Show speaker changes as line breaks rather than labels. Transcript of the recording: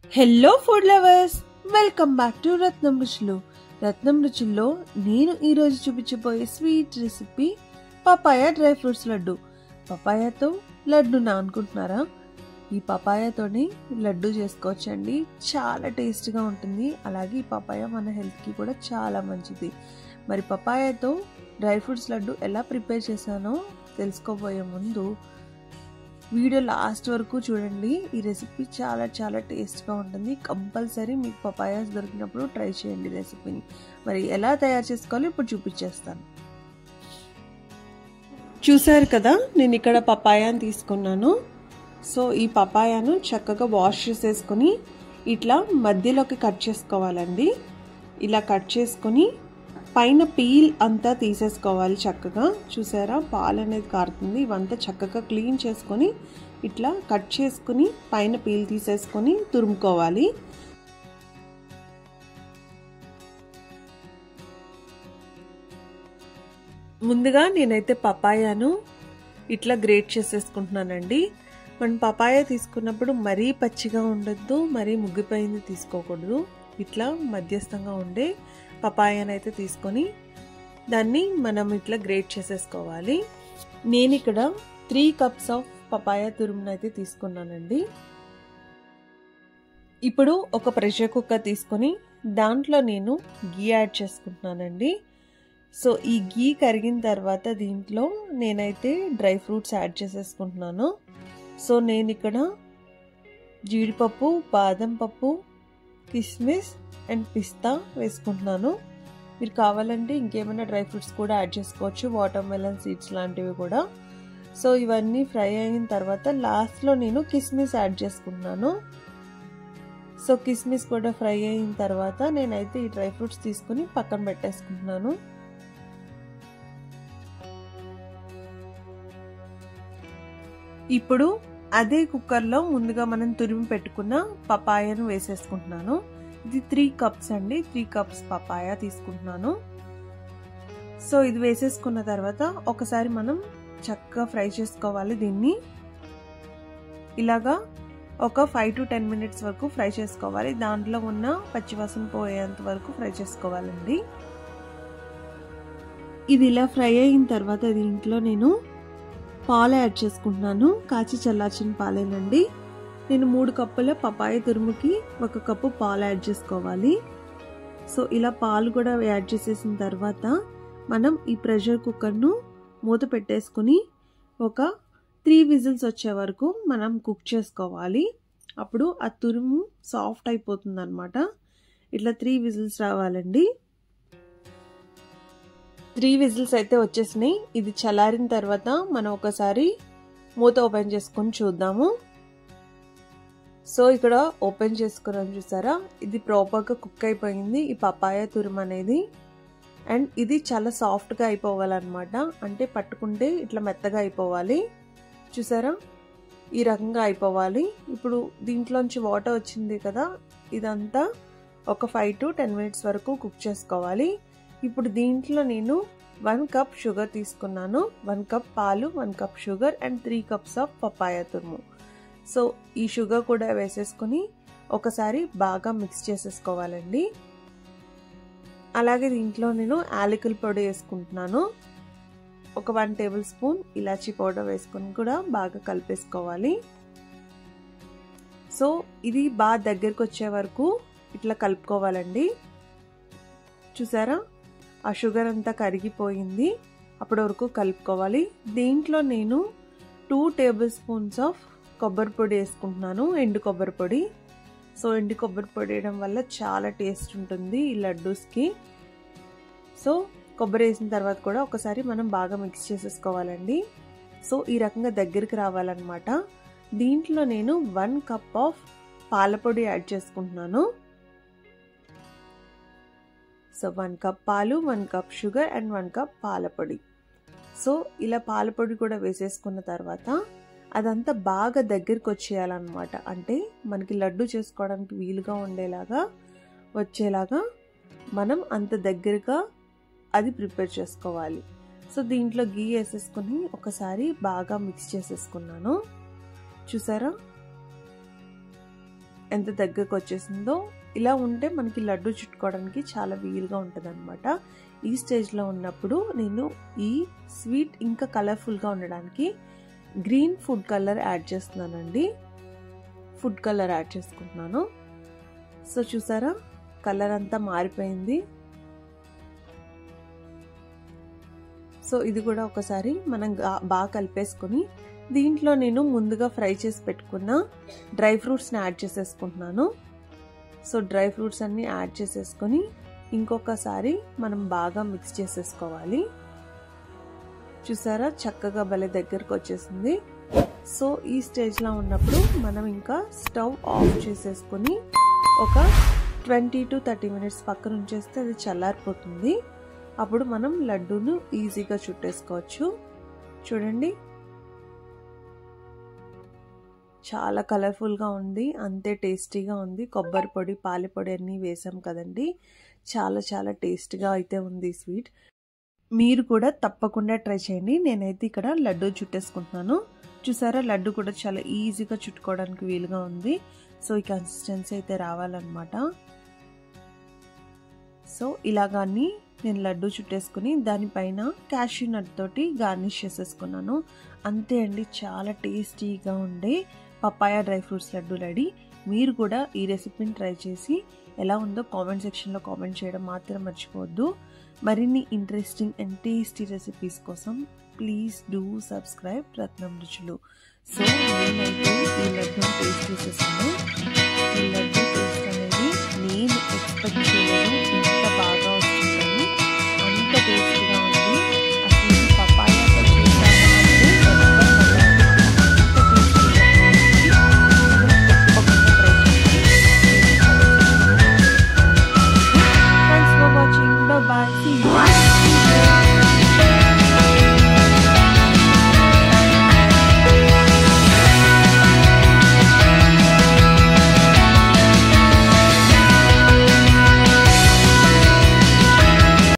Hello food lovers, welcome back to Ratnam Ruchulu. Ratnam రుచుల్లో నేను ఈరోజు చూపించబోయే sweet recipe papaya dry fruits laddu. పపాయాతో లడ్డునా అనుకుంటున్నారా? ఈ పపాయాతోని లడ్డు చేసుకోవచ్చండి. చాలా టేస్ట్గా ఉంటుంది. అలాగే ఈ పపాయా మన హెల్త్కి కూడా చాలా మంచిది. మరి పపాయాతో డ్రై ఫ్రూట్స్ లడ్డు ఎలా ప్రిపేర్ చేశానో తెలుసుకోబోయే ముందు వీడియో లాస్ట్ వరకు చూడండి. ఈ రెసిపీ చాలా చాలా టేస్ట్గా ఉంటుంది. కంపల్సరీ మీకు పపాయాస్ దొరికినప్పుడు ట్రై చేయండి రెసిపీని. మరి ఎలా తయారు చేసుకోవాలో ఇప్పుడు చూపించేస్తాను. చూసారు కదా, నేను ఇక్కడ పపాయాను తీసుకున్నాను. సో ఈ పపాయాను చక్కగా వాష్ చేసేసుకొని ఇట్లా మధ్యలోకి కట్ చేసుకోవాలండి. ఇలా కట్ చేసుకొని పైన పీల్ అంతా తీసేసుకోవాలి చక్కగా. చూసారా, పాలు అనేది కారుతుంది. ఇవంతా చక్కగా క్లీన్ చేసుకొని ఇట్లా కట్ చేసుకుని పైన పీల్ తీసేసుకొని తురుముకోవాలి. ముందుగా నేనైతే పపాయాను ఇట్లా గ్రేట్ చేసేసుకుంటున్నానండి. మనం పపాయా తీసుకున్నప్పుడు మరీ పచ్చిగా ఉండొద్దు, మరీ ముగ్గిపోయింది తీసుకోకూడదు. ఇట్లా మధ్యస్థంగా ఉండే పపాయాను అయితే తీసుకొని దాన్ని మనం ఇట్లా గ్రేట్ చేసేసుకోవాలి. నేను ఇక్కడ 3 కప్స్ ఆఫ్ పపాయా తురుమును అయితే తీసుకున్నానండి. ఇప్పుడు ఒక ప్రెషర్ కుక్కర్ తీసుకొని దాంట్లో నేను గీ యాడ్ చేసుకుంటున్నానండి. సో ఈ గీ కరిగిన తర్వాత దీంట్లో నేనైతే డ్రై ఫ్రూట్స్ యాడ్ చేసేసుకుంటున్నాను. సో నేను ఇక్కడ జీడిపప్పు, బాదం పప్పు, కిస్మిస్ అండ్ పిస్తా వేసుకుంటున్నాను. మీరు కావాలంటే ఇంకేమైనా డ్రై ఫ్రూట్స్ కూడా యాడ్ చేసుకోవచ్చు, వాటర్ మెలన్ సీడ్స్ లాంటివి కూడా. సో ఇవన్నీ ఫ్రై అయిన తర్వాత లాస్ట్లో నేను కిస్మిస్ యాడ్ చేసుకుంటున్నాను. సో కిస్మిస్ కూడా ఫ్రై అయిన తర్వాత నేనైతే ఈ డ్రై ఫ్రూట్స్ తీసుకుని పక్కన పెట్టేసుకుంటున్నాను. ఇప్పుడు అదే కుక్కర్లో ముందుగా మనం తురిమి పెట్టుకున్న పపాయాను వేసేసుకుంటున్నాను. ఇది 3 కప్స్ అండి. 3 కప్స్ పపాయా తీసుకుంటున్నాను. సో ఇది వేసేసుకున్న తర్వాత ఒకసారి మనం చక్కగా ఫ్రై చేసుకోవాలి. దీన్ని ఇలాగా ఒక 5 to 10 minutes వరకు ఫ్రై చేసుకోవాలి. దాంట్లో ఉన్న పచ్చివాసన పోయేంత వరకు ఫ్రై చేసుకోవాలండి. ఇది ఇలా ఫ్రై అయిన తర్వాత దీంట్లో నేను పాలు యాడ్ చేసుకుంటున్నాను. కాచి చల్లార్చిన పాలేనండి. నేను 3 కప్పుల పపాయ తురుముకి 1 కప్పు పాలు యాడ్ చేసుకోవాలి. సో ఇలా పాలు కూడా యాడ్ చేసేసిన తర్వాత మనం ఈ ప్రెషర్ కుక్కర్ను మూత పెట్టేసుకుని ఒక 3 విజిల్స్ వచ్చే వరకు మనం కుక్ చేసుకోవాలి. అప్పుడు ఆ తురుము సాఫ్ట్ అయిపోతుంది అనమాట. ఇట్లా 3 విజిల్స్ రావాలండి. 3 విజిల్స్ అయితే వచ్చేసినాయి. ఇది చల్లారిన తర్వాత మనం ఒకసారి మూత ఓపెన్ చేసుకొని చూద్దాము. సో ఇక్కడ ఓపెన్ చేసుకున్నాం, చూసారా, ఇది ప్రాపర్గా కుక్ అయిపోయింది ఈ పపాయా తురుము అనేది. అండ్ ఇది చాలా సాఫ్ట్గా అయిపోవాలన్నమాట. అంటే పట్టుకుంటే ఇట్లా మెత్తగా అయిపోవాలి. చూసారా, ఈ రకంగా అయిపోవాలి. ఇప్పుడు దీంట్లోంచి వాటర్ వచ్చింది కదా, ఇదంతా ఒక 5 to 10 minutes వరకు కుక్ చేసుకోవాలి. ఇప్పుడు దీంట్లో నేను 1 కప్ షుగర్ తీసుకున్నాను. 1 కప్ పాలు, 1 cup sugar and 3 cups of papaya తురుము. సో ఈ షుగర్ కూడా వేసేసుకొని ఒకసారి బాగా మిక్స్ చేసేసుకోవాలండి. అలాగే దీంట్లో నేను యాలకుల పొడి వేసుకుంటున్నాను. ఒక 1 టేబుల్ స్పూన్ ఇలాచీ పౌడర్ వేసుకొని కూడా బాగా కలిపేసుకోవాలి. సో ఇది బాగా దగ్గరికి వచ్చే వరకు ఇట్లా కలుపుకోవాలండి. చూసారా, ఆ షుగర్ అంతా కరిగిపోయింది. అప్పటి వరకు కలుపుకోవాలి. దీంట్లో నేను 2 టేబుల్ స్పూన్స్ ఆఫ్ కొబ్బరి పొడి వేసుకుంటున్నాను, ఎండు కొబ్బరి పొడి. సో ఎండు కొబ్బరి పొడి వేయడం వల్ల చాలా టేస్ట్ ఉంటుంది ఈ లడ్డూస్కి. సో కొబ్బరి వేసిన తర్వాత కూడా ఒకసారి మనం బాగా మిక్స్ చేసేసుకోవాలండి. సో ఈ రకంగా దగ్గరికి రావాలన్నమాట. దీంట్లో నేను 1 కప్ ఆఫ్ పాలపొడి యాడ్ చేసుకుంటున్నాను. సో 1 కప్ పాలు, 1 కప్ షుగర్ అండ్ 1 కప్ పాలపొడి. సో ఇలా పాలపొడి కూడా వేసేసుకున్న తర్వాత అదంతా బాగా దగ్గరికి వచ్చేయాలన్నమాట. అంటే మనకి లడ్డు చేసుకోవడానికి వీలుగా ఉండేలాగా వచ్చేలాగా మనం అంత దగ్గరగా అది ప్రిపేర్ చేసుకోవాలి. సో దీంట్లో గీ వేసేసుకుని ఒకసారి బాగా మిక్స్ చేసేసుకున్నాను. చూసారా, ఎంత దగ్గరకు వచ్చేసిందో. ఇలా ఉంటే మనకి లడ్డు చుట్టుకోవడానికి చాలా వీలుగా ఉంటుంది అనమాట. ఈ స్టేజ్లో ఉన్నప్పుడు నేను ఈ స్వీట్ ఇంకా కలర్ఫుల్గా ఉండడానికి గ్రీన్ ఫుడ్ కలర్ యాడ్ చేస్తున్నానండి. ఫుడ్ కలర్ యాడ్ చేసుకుంటున్నాను. సో చూసారా కలర్ అంతా మారిపోయింది. సో ఇది కూడా ఒకసారి మనం బాగా కలిపేసుకొని దీంట్లో నేను ముందుగా ఫ్రై చేసి పెట్టుకున్న డ్రై ఫ్రూట్స్ని యాడ్ చేసేసుకుంటున్నాను. సో డ్రై ఫ్రూట్స్ అన్ని యాడ్ చేసేసుకొని ఇంకొకసారి మనం బాగా మిక్స్ చేసేసుకోవాలి. చూసారా చక్కగా భలే దగ్గరకు వచ్చేసింది. సో ఈ స్టేజ్లో ఉన్నప్పుడు మనం ఇంకా స్టవ్ ఆఫ్ చేసేసుకొని ఒక 20 to 30 minutes పక్కన ఉంచేస్తే అది చల్లారిపోతుంది. అప్పుడు మనం లడ్డూను ఈజీగా చుట్టేసుకోవచ్చు. చూడండి చాలా కలర్ఫుల్గా ఉంది, అంతే టేస్టీగా ఉంది. కొబ్బరి పొడి పాల పొడి అన్నీ వేసాం కదండి. చాలా చాలా టేస్టీగా అయితే ఉంది స్వీట్. మీరు కూడా తప్పకుండా ట్రై చేయండి. నేనైతే ఇక్కడ లడ్డూ చుట్టేసుకుంటున్నాను. చూసారా లడ్డు కూడా చాలా ఈజీగా చుట్టుకోవడానికి వీలుగా ఉంది. సో ఈ కన్సిస్టెన్సీ అయితే రావాలన్నమాట. సో ఇలాగాని నేను లడ్డు చుట్టేసుకుని దానిపైన క్యాష్యూ నట్ తోటి గార్నిష్ చేసేసుకున్నాను. అంతే అండి, చాలా టేస్టీగా ఉండే papaya dry fruits laddu ready. మీరు కూడా ఈ రెసిపీని ట్రై చేసి ఎలా ఉందో కామెంట్ సెక్షన్లో కామెంట్ చేయడం మాత్రం మర్చిపోవద్దు. మరిన్ని ఇంట్రెస్టింగ్ అండ్ టేస్టీ రెసిపీస్ కోసం ప్లీజ్ డూ సబ్స్క్రైబ్ రత్నం రుచులు. సో నేనైతే ఈ లడ్డూని టేస్ట్ చేసేసాను.